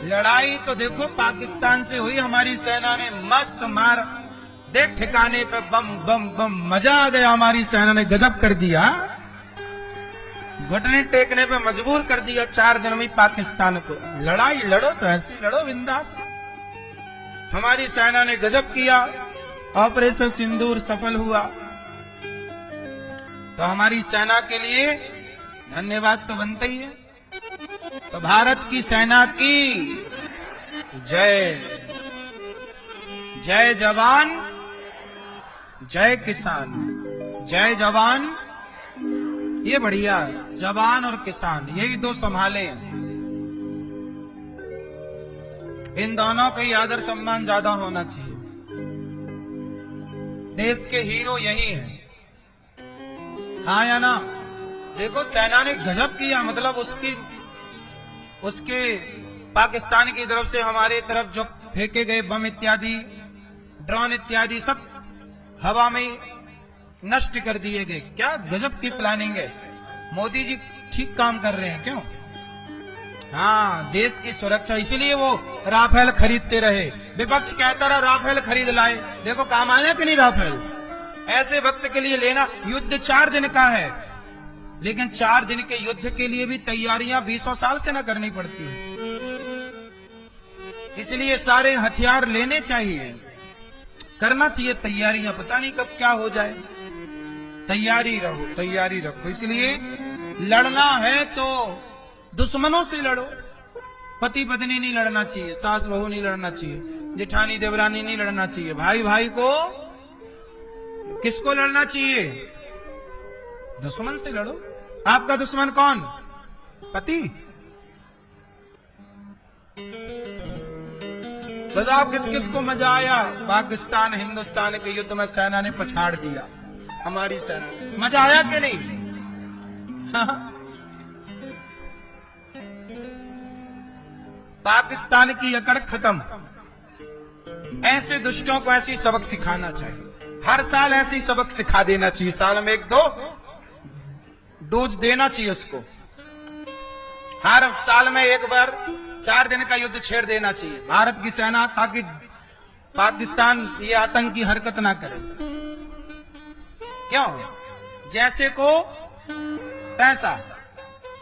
लड़ाई तो देखो पाकिस्तान से हुई, हमारी सेना ने मस्त मार दे ठिकाने पे बम बम बम, मजा आ गया। हमारी सेना ने गजब कर दिया, घुटने टेकने पे मजबूर कर दिया 4 दिन में पाकिस्तान को। लड़ाई लड़ो तो ऐसी लड़ो बिंदास। हमारी सेना ने गजब किया, ऑपरेशन सिंदूर सफल हुआ। तो हमारी सेना के लिए धन्यवाद तो बनता ही है। तो भारत की सेना की जय। जय जवान जय किसान, जय जवान, ये बढ़िया है। जवान और किसान यही 2 संभाले हैं। इन दोनों का ही आदर सम्मान ज्यादा होना चाहिए। देश के हीरो यही हैं, हाँ या ना? देखो सेना ने गजब किया, मतलब उसके पाकिस्तान की तरफ से हमारे तरफ जो फेंके गए बम इत्यादि, ड्रोन इत्यादि सब हवा में नष्ट कर दिए गए। क्या गजब की प्लानिंग है। मोदी जी ठीक काम कर रहे हैं, क्यों? हाँ, देश की सुरक्षा, इसीलिए वो राफेल खरीदते रहे। विपक्ष कहता रहा राफेल खरीद लाए, देखो काम आया कि नहीं राफेल। ऐसे वक्त के लिए लेना। युद्ध 4 दिन का है, लेकिन 4 दिन के युद्ध के लिए भी तैयारियां 20 साल से न करनी पड़ती है। इसलिए सारे हथियार लेने चाहिए, करना चाहिए तैयारियां, पता नहीं कब क्या हो जाए। तैयारी रहो, तैयारी रखो। इसलिए लड़ना है तो दुश्मनों से लड़ो। पति पत्नी नहीं लड़ना चाहिए, सास बहू नहीं लड़ना चाहिए, जेठानी देवरानी नहीं लड़ना चाहिए। भाई भाई को, किसको लड़ना चाहिए? दुश्मन से लड़ो। आपका दुश्मन कौन? पति। बताओ किस किस को मजा आया? पाकिस्तान हिंदुस्तान के युद्ध में सेना ने पछाड़ दिया, हमारी सेना। मजा आया कि नहीं? पाकिस्तान की अकड़ खत्म। ऐसे दुष्टों को ऐसी सबक सिखाना चाहिए। हर साल ऐसी सबक सिखा देना चाहिए। साल में 1-2 डोज देना चाहिए उसको। हर साल में एक बार 4 दिन का युद्ध छेड़ देना चाहिए भारत की सेना, ताकि पाकिस्तान ये आतंकी हरकत ना करे। क्यों? जैसे को पैसा,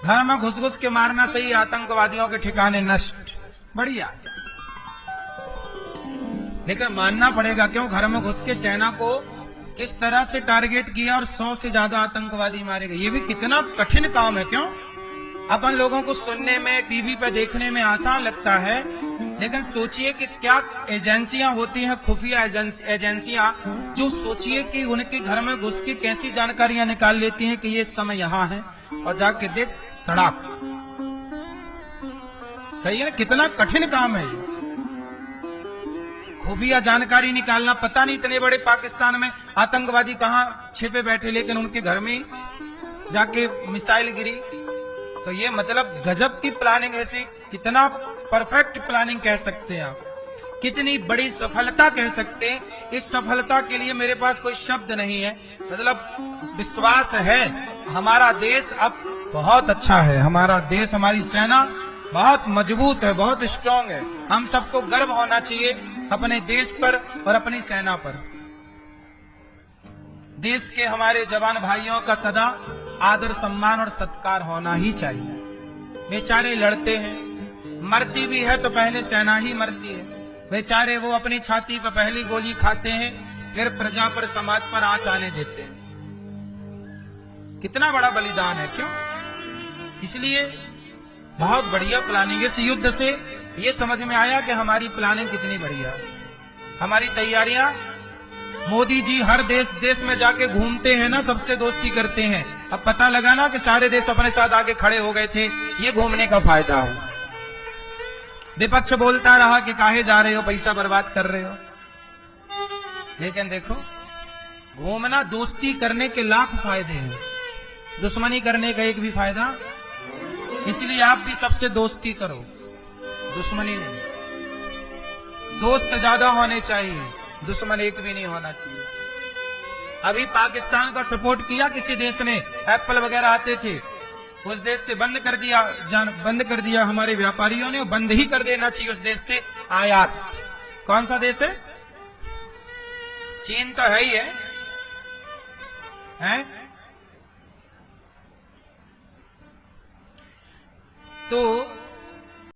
घर में घुस घुस के मारना सही, आतंकवादियों के ठिकाने नष्ट। बढ़िया, लेकिन मानना पड़ेगा। क्यों? घर में घुस के सेना को किस तरह से टारगेट किया और 100 से ज्यादा आतंकवादी मारे गए। ये भी कितना कठिन काम है। क्यों? अपन लोगों को सुनने में, टीवी पे देखने में आसान लगता है, लेकिन सोचिए कि क्या एजेंसियां होती हैं, खुफिया एजेंसियां, जो सोचिए कि उनके घर में घुस के कैसी जानकारियां निकाल लेती हैं कि ये समय यहां है, और जाके देख तड़ाक। सही है ना? कितना कठिन काम है ये। खुफिया जानकारी निकालना। पता नहीं इतने बड़े पाकिस्तान में आतंकवादी कहां छिपे बैठे, लेकिन उनके घर में जाके मिसाइल गिरी। तो ये मतलब गजब की प्लानिंग ऐसी, कितना परफेक्ट प्लानिंग कह सकते हैं आप, कितनी बड़ी सफलता कह सकते हैं। इस सफलता के लिए मेरे पास कोई शब्द नहीं है। मतलब विश्वास है हमारा देश अब बहुत अच्छा है। हमारा देश, हमारी सेना बहुत मजबूत है, बहुत स्ट्रांग है। हम सबको गर्व होना चाहिए अपने देश पर और अपनी सेना पर। देश के हमारे जवान भाइयों का सदा आदर सम्मान और सत्कार होना ही चाहिए। बेचारे लड़ते हैं, मरती भी है तो पहले सेना ही मरती है। बेचारे वो अपनी छाती पर पहली गोली खाते हैं, फिर प्रजा पर, समाज पर आंच आने देते हैं। कितना बड़ा बलिदान है। क्यों? इसलिए बहुत बढ़िया प्लानिंग। इस युद्ध से ये समझ में आया कि हमारी प्लानिंग कितनी बढ़िया है, हमारी तैयारियां। मोदी जी हर देश में जाके घूमते हैं ना, सबसे दोस्ती करते हैं। अब पता लगा ना कि सारे देश अपने साथ आके खड़े हो गए थे। ये घूमने का फायदा है। विपक्ष बोलता रहा कि काहे जा रहे हो, पैसा बर्बाद कर रहे हो, लेकिन देखो घूमना, दोस्ती करने के लाख फायदे हैं, दुश्मनी करने का एक भी फायदा। इसलिए आप भी सबसे दोस्ती करो, दुश्मनी नहीं। दोस्त ज्यादा होने चाहिए, दुश्मन एक भी नहीं होना चाहिए। अभी पाकिस्तान का सपोर्ट किया किसी देश ने, एप्पल वगैरह आते थे, उस देश से बंद कर दिया हमारे व्यापारियों ने। बंद ही कर देना चाहिए उस देश से आयात। कौन सा देश है? चीन तो है ही है, हैं? तो